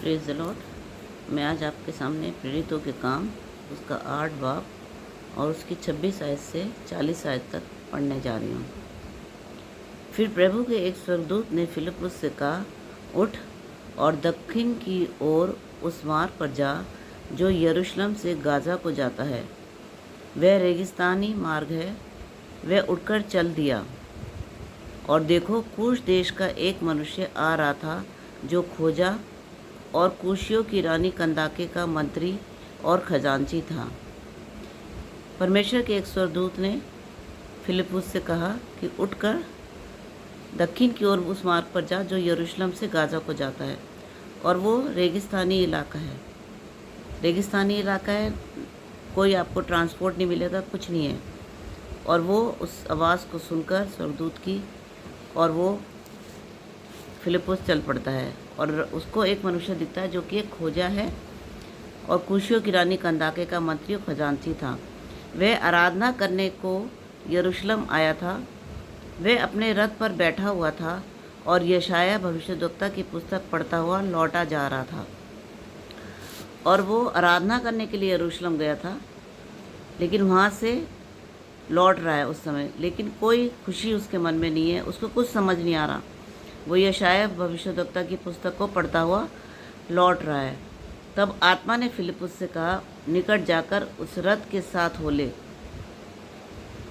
Praise the Lord. मैं आज आपके सामने प्रेरितों के काम उसका 8 बाब और उसकी 26 आयत से 40 आयत तक पढ़ने जा रही हूँ। फिर प्रभु के एक स्वर्गदूत ने फिलिप्पुस से कहा, उठ और दक्षिण की ओर उस मार्ग पर जा जो यरूशलेम से गाजा को जाता है। वह रेगिस्तानी मार्ग है। वह उठकर चल दिया और देखो, कूश देश का एक मनुष्य आ रहा था जो खोजा और कूशियों की रानी कंदाके का मंत्री और खजांची था। परमेश्वर के एक स्वर्गदूत ने फिलिप्पुस से कहा कि उठकर दक्षिण की ओर उस मार्ग पर जा जो यरूशलेम से गाजा को जाता है, और वो रेगिस्तानी इलाका है। रेगिस्तानी इलाका है, कोई आपको ट्रांसपोर्ट नहीं मिलेगा, कुछ नहीं है। और वो उस आवाज़ को सुनकर स्वर्गदूत की, और वो फिलिप्पुस चल पड़ता है और उसको एक मनुष्य दिखता है जो कि एक खोजा है और कूशियों की रानी कंदाके का मंत्री और खजांची था। वह आराधना करने को यरूशलेम आया था। वह अपने रथ पर बैठा हुआ था और यशायाह भविष्यद्वक्ता की पुस्तक पढ़ता हुआ लौटा जा रहा था। और वो आराधना करने के लिए यरूशलेम गया था, लेकिन वहाँ से लौट रहा है उस समय, लेकिन कोई खुशी उसके मन में नहीं है। उसको कुछ समझ नहीं आ रहा। वो यशायाह भविष्यद्वक्ता की पुस्तक को पढ़ता हुआ लौट रहा है। तब आत्मा ने फिलिप्पुस से कहा, निकट जाकर उस रथ के साथ हो ले।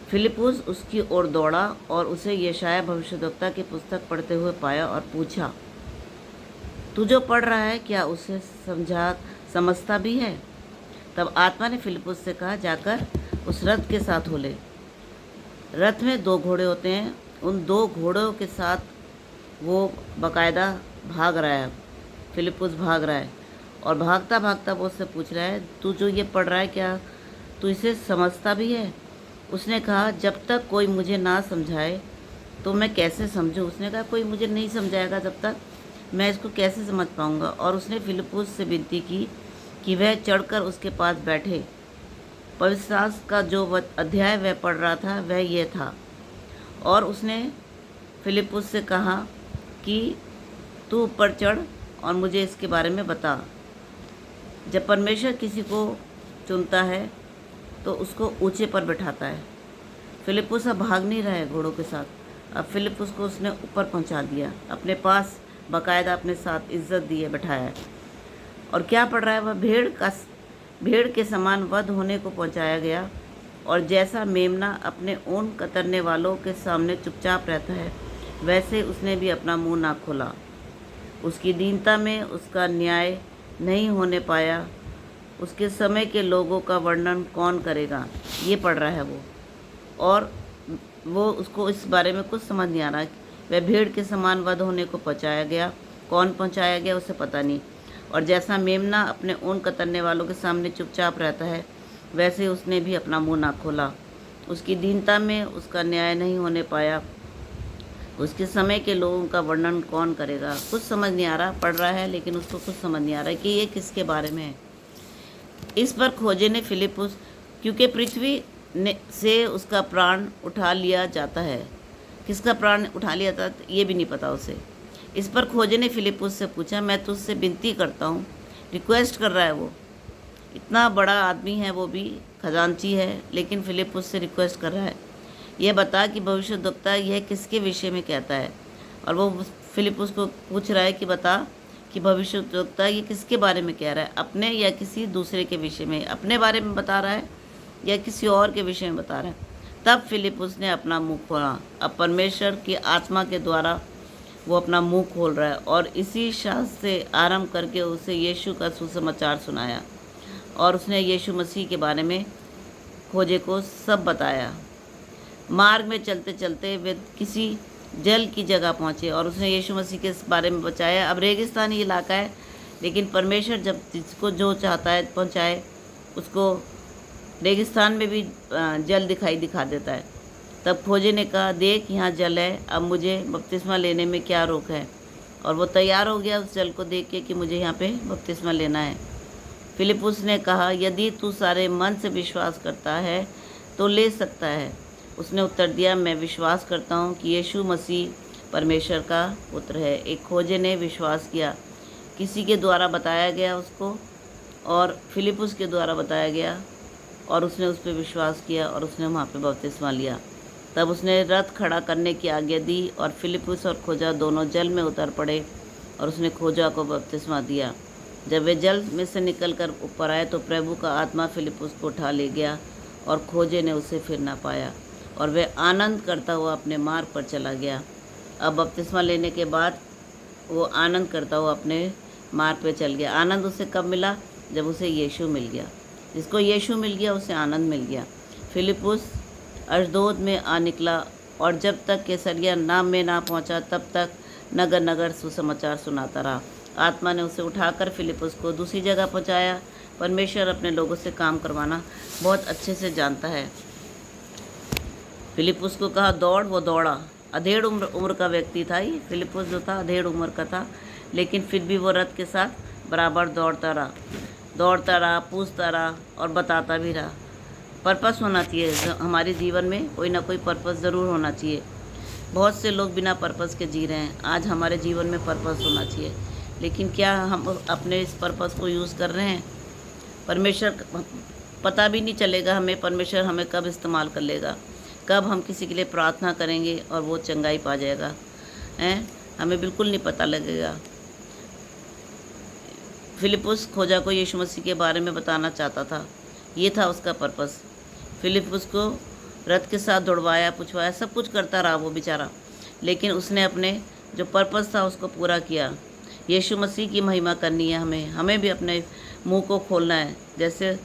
फिलिप्पुस उसकी ओर दौड़ा और उसे यशायाह भविष्यद्वक्ता की पुस्तक पढ़ते हुए पाया और पूछा, तू जो पढ़ रहा है क्या उसे समझता भी है? तब आत्मा ने फिलिप्पुस से कहा, जाकर उस रथ के साथ हो ले। रथ में 2 घोड़े होते हैं। उन 2 घोड़ों के साथ वो बाकायदा भाग रहा है। फिलिप्पुस भाग रहा है और भागता भागता वो उससे पूछ रहा है, तू जो ये पढ़ रहा है क्या तू इसे समझता भी है? उसने कहा, जब तक कोई मुझे ना समझाए तो मैं कैसे समझूं? उसने कहा, कोई मुझे नहीं समझाएगा जब तक मैं इसको कैसे समझ पाऊंगा? और उसने फिलिप्पुस से विनती की कि वह चढ़कर उसके पास बैठे। पवित्र शास्त्र का जो अध्याय वह पढ़ रहा था वह यह था। और उसने फिलिप्पुस से कहा कि तू ऊपर चढ़ और मुझे इसके बारे में बता। जब परमेश्वर किसी को चुनता है तो उसको ऊंचे पर बैठाता है। फिलिप्पुस अब भाग नहीं रहा है घोड़ों के साथ। अब फिलिप्पुस को उसने ऊपर पहुंचा दिया, अपने पास बाकायदा अपने साथ इज्जत दी है, बैठाया है। और क्या पढ़ रहा है वह? भेड़ के समान वध होने को पहुंचाया गया। और जैसा मेमना अपने ऊन कतरने वालों के सामने चुपचाप रहता है, वैसे उसने भी अपना मुंह ना खोला। उसकी दीनता में उसका न्याय नहीं होने पाया। उसके समय के लोगों का वर्णन कौन करेगा? ये पढ़ रहा है वो। और वो उसको इस बारे में कुछ समझ नहीं आ रहा। वह भेड़ के समान वध होने को पहुंचाया गया। कौन पहुंचाया गया उसे पता नहीं। और जैसा मेमना अपने ऊन कतरने वालों के सामने चुपचाप रहता है, वैसे उसने भी अपना मुंह ना खोला। उसकी दीनता में उसका न्याय नहीं होने पाया। उसके समय के लोगों का वर्णन कौन करेगा? कुछ समझ नहीं आ रहा। पढ़ रहा है लेकिन उसको कुछ समझ नहीं आ रहा कि ये किसके बारे में है। इस पर खोजे ने फिलिप्पुस, क्योंकि पृथ्वी से उसका प्राण उठा लिया जाता है। किसका प्राण उठा लिया जाता ये भी नहीं पता उसे। इस पर खोजे ने फिलिप्पुस से पूछा, मैं तुझसे विनती करता हूँ। रिक्वेस्ट कर रहा है वो। इतना बड़ा आदमी है, वो भी खजांची है, लेकिन फिलिप्पुस से रिक्वेस्ट कर रहा है, यह बता कि भविष्यद्वक्ता यह किसके विषय में कहता है। और वो फिलिप्पुस को पूछ रहा है कि बता कि भविष्यद्वक्ता ये किसके बारे में कह रहा है, अपने या किसी दूसरे के विषय में? अपने बारे में बता रहा है या किसी और के विषय में बता रहा है? तब फिलिप्पुस ने अपना मुंह खोला। अब परमेश्वर की आत्मा के द्वारा वो अपना मुंह खोल रहा है और इसी शास्त्र से आरंभ करके उसे यीशु का सुसमाचार सुनाया। और उसने यीशु मसीह के बारे में खोजे को सब बताया। मार्ग में चलते चलते वे किसी जल की जगह पहुँचे और उसने यीशु मसीह के बारे में बचाया। अब रेगिस्तानी इलाका है, लेकिन परमेश्वर जब जिसको जो चाहता है पहुँचाए, उसको रेगिस्तान में भी जल दिखा देता है। तब खोजे ने कहा, देख यहाँ जल है, अब मुझे बपतिस्मा लेने में क्या रोक है? और वो तैयार हो गया उस जल को देख के कि मुझे यहाँ पे बपतिस्मा लेना है। फिलिप्पुस ने कहा, यदि तू सारे मन से विश्वास करता है तो ले सकता है। उसने उत्तर दिया, मैं विश्वास करता हूँ कि यीशु मसीह परमेश्वर का पुत्र है। एक खोजे ने विश्वास किया किसी के द्वारा बताया गया उसको, और फिलिपुस के द्वारा बताया गया, और उसने उस पर विश्वास किया और उसने वहाँ पे बपतिस्मा लिया। तब उसने रथ खड़ा करने की आज्ञा दी और फिलिपुस और खोजा दोनों जल में उतर पड़े और उसने खोजा को बपतिस्मा दिया। जब वे जल में से निकलकर ऊपर आए तो प्रभु का आत्मा फिलिपुस को उठा ले गया और खोजे ने उसे फिर ना पाया और वे आनंद करता हुआ अपने मार्ग पर चला गया। अब बपतिस्मा लेने के बाद वो आनंद करता हुआ अपने मार्ग पे चल गया। आनंद उसे कब मिला? जब उसे यीशु मिल गया। जिसको यीशु मिल गया उसे आनंद मिल गया। फिलिपुस अशदोद में आ निकला और जब तक कैसरिया नाम में ना पहुंचा तब तक नगर नगर सुसमाचार सुनाता रहा। आत्मा ने उसे उठाकर फिलिपुस को दूसरी जगह पहुंचाया। परमेश्वर अपने लोगों से काम करवाना बहुत अच्छे से जानता है। फिलिपुस को कहा दौड़, वो दौड़ा। अधेड़ उम्र का व्यक्ति था ये। फिलिपुस जो था अधेड़ उम्र का था, लेकिन फिर भी वो रथ के साथ बराबर दौड़ता रहा, पूछता रहा और बताता भी रहा। पर्पस होना चाहिए हमारे जीवन में, कोई ना कोई पर्पस ज़रूर होना चाहिए। बहुत से लोग बिना पर्पस के जी रहे हैं। आज हमारे जीवन में पर्पस होना चाहिए, लेकिन क्या हम अपने इस पर्पस को यूज़ कर रहे हैं? परमेश्वर पता भी नहीं चलेगा हमें, परमेश्वर हमें कब इस्तेमाल कर लेगा, कब हम किसी के लिए प्रार्थना करेंगे और वो चंगाई पा जाएगा, हैं? हमें बिल्कुल नहीं पता लगेगा। फिलिपुस खोजा को यीशु मसीह के बारे में बताना चाहता था, ये था उसका पर्पस। फिलिपुस को रथ के साथ दौड़वाया, पूछवाया, सब कुछ करता रहा वो बेचारा, लेकिन उसने अपने जो पर्पस था उसको पूरा किया। यीशु मसीह की महिमा करनी है हमें भी अपने मुंह को खोलना है। जैसे